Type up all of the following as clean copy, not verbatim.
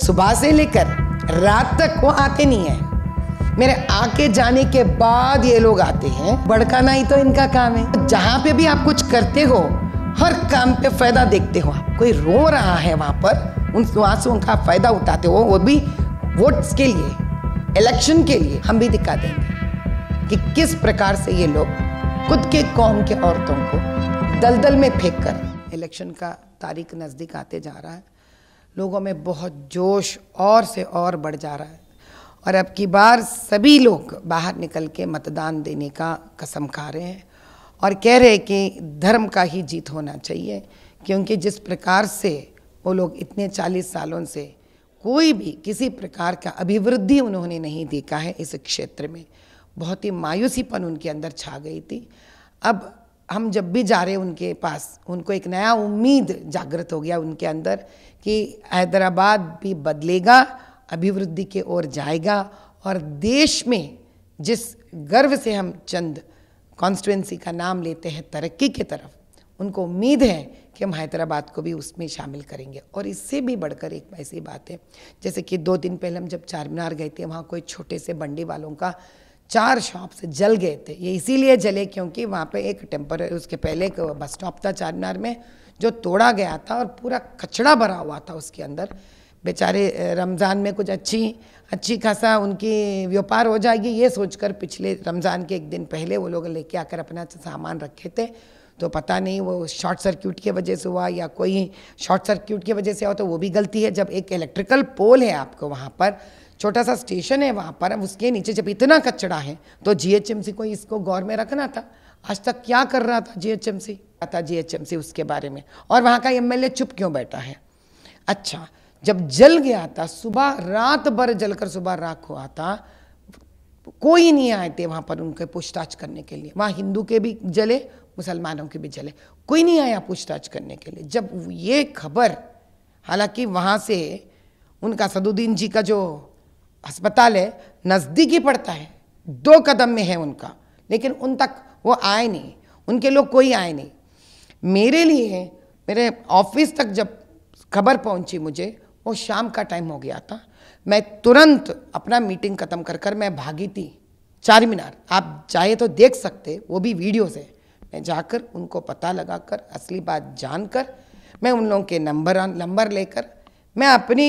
सुबह से लेकर रात तक वो आते नहीं है। मेरे आके जाने के बाद ये लोग आते हैं। भड़काना ही तो इनका काम है। जहां पे भी आप कुछ करते हो, हर काम पे फायदा देखते हो। आप कोई रो रहा है वहां पर, उन आंसुओं का फायदा उठाते हो, वो भी वोट्स के लिए, इलेक्शन के लिए। हम भी दिखा देंगे कि किस प्रकार से ये लोग खुद के कौम के औरतों को दलदल में फेंक कर। इलेक्शन का तारीख नज़दीक आते जा रहा है, लोगों में बहुत जोश और से और बढ़ जा रहा है और अब की बार सभी लोग बाहर निकल के मतदान देने का कसम खा रहे हैं और कह रहे हैं कि धर्म का ही जीत होना चाहिए, क्योंकि जिस प्रकार से वो लोग इतने 40 सालों से कोई भी किसी प्रकार का अभिवृद्धि उन्होंने नहीं देखा है इस क्षेत्र में। बहुत ही मायूसीपन उनके अंदर छा गई थी। अब हम जब भी जा रहे उनके पास, उनको एक नया उम्मीद जागृत हो गया उनके अंदर कि हैदराबाद भी बदलेगा, अभिवृद्धि की ओर जाएगा और देश में जिस गर्व से हम चंद कॉन्स्टिट्यूंसी का नाम लेते हैं तरक्की की तरफ, उनको उम्मीद है कि हम हैदराबाद को भी उसमें शामिल करेंगे। और इससे भी बढ़कर एक ऐसी बात है, जैसे कि 2 दिन पहले हम जब चारमीनार गए थे, वहाँ कोई छोटे से बंडी वालों का 4 शॉप से जल गए थे। ये इसीलिए जले क्योंकि वहाँ पे एक टेम्पररी, उसके पहले एक बस स्टॉप था चारमीनार में जो तोड़ा गया था और पूरा कचड़ा भरा हुआ था उसके अंदर। बेचारे रमज़ान में कुछ अच्छी खासा उनकी व्यापार हो जाएगी ये सोचकर पिछले रमज़ान के 1 दिन पहले वो लोग लेके आकर अपना सामान रखे थे। तो पता नहीं वो शॉर्ट सर्क्यूट की वजह से हुआ या कोई शॉर्ट सर्क्यूट की वजह से हुआ, तो वो भी गलती है। जब एक इलेक्ट्रिकल पोल है आपको वहाँ पर, छोटा सा स्टेशन है वहाँ पर, उसके नीचे जब इतना कचरा है तो जीएचएमसी को इसको गौर में रखना था। आज तक क्या कर रहा था जीएचएमसी उसके बारे में, और वहाँ का एमएलए चुप क्यों बैठा है? अच्छा, जब जल गया था, सुबह रात भर जलकर सुबह राख हुआ था, कोई नहीं आए थे वहाँ पर उनके पूछताछ करने के लिए। वहाँ हिंदू के भी जले, मुसलमानों के भी जले, कोई नहीं आया पूछताछ करने के लिए। जब ये खबर, हालांकि वहाँ से उनका असदुद्दीन जी का जो अस्पताल है नज़दीक ही पड़ता है, 2 कदम में है उनका, लेकिन उन तक वो आए नहीं, उनके लोग कोई आए नहीं। मेरे लिए मेरे ऑफिस तक जब खबर पहुंची मुझे, वो शाम का टाइम हो गया था। मैं तुरंत अपना मीटिंग ख़त्म कर कर मैं भागी थी चारमीनार। आप चाहे तो देख सकते, वो भी वीडियो से। मैं जाकर उनको पता लगाकर, असली बात जानकर, मैं उन लोगों के नंबर लेकर मैं अपने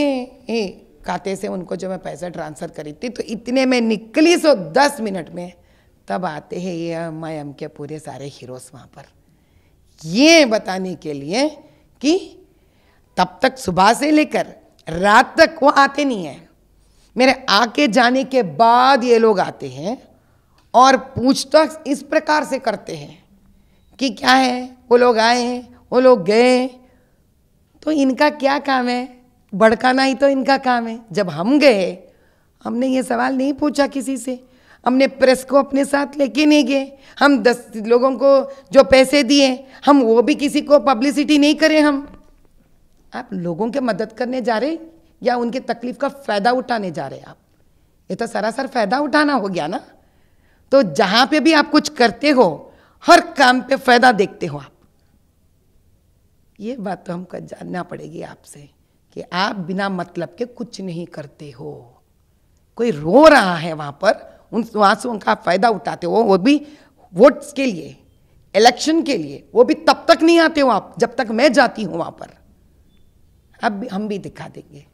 ही खाते से उनको जो मैं पैसा ट्रांसफ़र करी थी, तो इतने में निकली 10 मिनट में तब आते हैं ये एम के पूरे सारे हीरोज़ वहाँ पर, ये बताने के लिए कि तब तक सुबह से लेकर रात तक वो आते नहीं हैं। मेरे आके जाने के बाद ये लोग आते हैं और पूछताछ इस प्रकार से करते हैं कि क्या है, वो लोग आए, वो लोग गए, तो इनका क्या काम है? भड़काना ही तो इनका काम है। जब हम गए, हमने ये सवाल नहीं पूछा किसी से, हमने प्रेस को अपने साथ लेके नहीं गए, हम 10 लोगों को जो पैसे दिए हम वो भी किसी को पब्लिसिटी नहीं करें। हम आप लोगों के मदद करने जा रहे या उनके तकलीफ का फ़ायदा उठाने जा रहे? आप ये तो सरासर फ़ायदा उठाना हो गया ना। तो जहाँ पे भी आप कुछ करते हो, हर काम पे फ़ायदा देखते हो आप। ये बात तो हमको जानना पड़ेगी आपसे कि आप बिना मतलब के कुछ नहीं करते हो। कोई रो रहा है वहाँ पर, उन आंसुओं का फ़ायदा उठाते हो, वो भी वोट्स के लिए, इलेक्शन के लिए। वो भी तब तक नहीं आते हो आप जब तक मैं जाती हूँ वहाँ पर। अब हम भी दिखा देंगे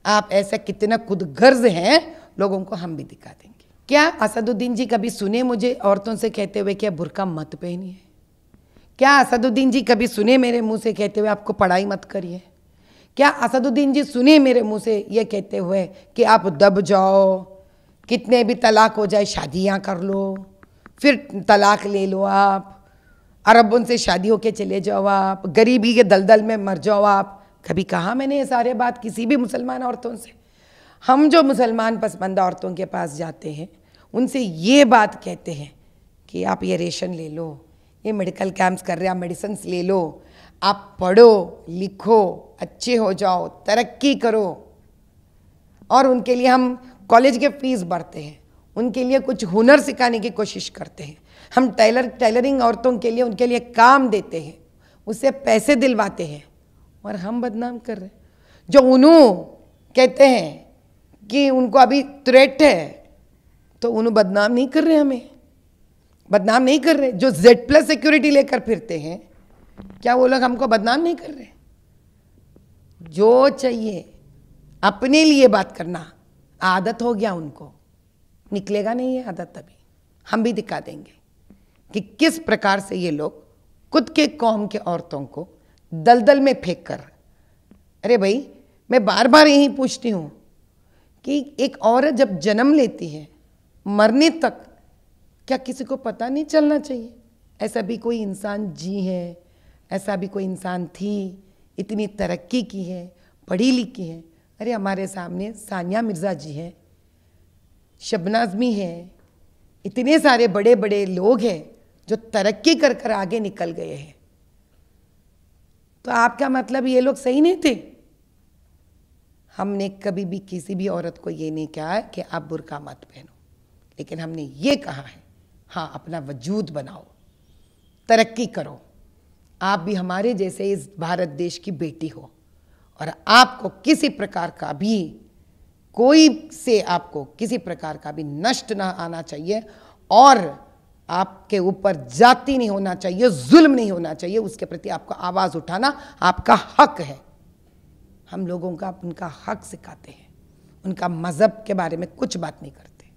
आप ऐसे कितना खुद गर्ज हैं लोगों को, हम भी दिखा देंगे। क्या असदुद्दीन जी कभी सुने मुझे औरतों से कहते हुए कि बुर्का मत पहनिए? क्या असदुद्दीन जी कभी सुने मेरे मुंह से कहते हुए आपको पढ़ाई मत करिए? क्या असदुद्दीन जी सुने मेरे मुंह से ये कहते हुए कि आप दब जाओ, कितने भी तलाक हो जाए शादियां कर लो, फिर तलाक ले लो, आप अरबों से शादी होके चले जाओ, आप गरीबी के दलदल में मर जाओ आप? कभी कहा मैंने ये सारे बात किसी भी मुसलमान औरतों से? हम जो मुसलमान पसमानदा औरतों के पास जाते हैं उनसे ये बात कहते हैं कि आप ये रेशन ले लो, ये मेडिकल कैंप्स कर रहे हैं, आप मेडिसिन ले लो, आप पढ़ो लिखो, अच्छे हो जाओ, तरक्की करो। और उनके लिए हम कॉलेज के फीस भरते हैं, उनके लिए कुछ हुनर सिखाने की कोशिश करते हैं। हम टेलरिंग औरतों के लिए, उनके लिए काम देते हैं, उससे पैसे दिलवाते हैं, और हम बदनाम कर रहे हैं जो उन्हों कहते हैं कि उनको अभी थ्रेट है, तो उन्हें बदनाम नहीं कर रहे, हमें बदनाम नहीं कर रहे। जो Z+ सिक्योरिटी लेकर फिरते हैं, क्या वो लोग हमको बदनाम नहीं कर रहे? जो चाहिए अपने लिए बात करना आदत हो गया उनको, निकलेगा नहीं है आदत। तभी हम भी दिखा देंगे कि किस प्रकार से ये लोग खुद के कौम के औरतों को दलदल में फेंक कर। अरे भाई, मैं बार बार यही पूछती हूँ कि एक औरत जब जन्म लेती है, मरने तक क्या किसी को पता नहीं चलना चाहिए? ऐसा भी कोई इंसान जी है, ऐसा भी कोई इंसान थी, इतनी तरक्की की है, पढ़ी लिखी है। अरे हमारे सामने सानिया मिर्ज़ा जी हैं, शबनाज़ आज़मी है, इतने सारे बड़े बड़े लोग हैं जो तरक्की कर कर आगे निकल गए हैं। तो आपका मतलब ये लोग सही नहीं थे? हमने कभी भी किसी भी औरत को ये नहीं कहा है कि आप बुर्का मत पहनो, लेकिन हमने ये कहा है, हाँ, अपना वजूद बनाओ, तरक्की करो। आप भी हमारे जैसे इस भारत देश की बेटी हो, और आपको किसी प्रकार का भी कोई से आपको किसी प्रकार का भी नष्ट ना आना चाहिए, और आपके ऊपर जाति नहीं होना चाहिए, जुल्म नहीं होना चाहिए। उसके प्रति आपको आवाज़ उठाना आपका हक है। हम लोगों का उनका हक सिखाते हैं, उनका मज़हब के बारे में कुछ बात नहीं करते।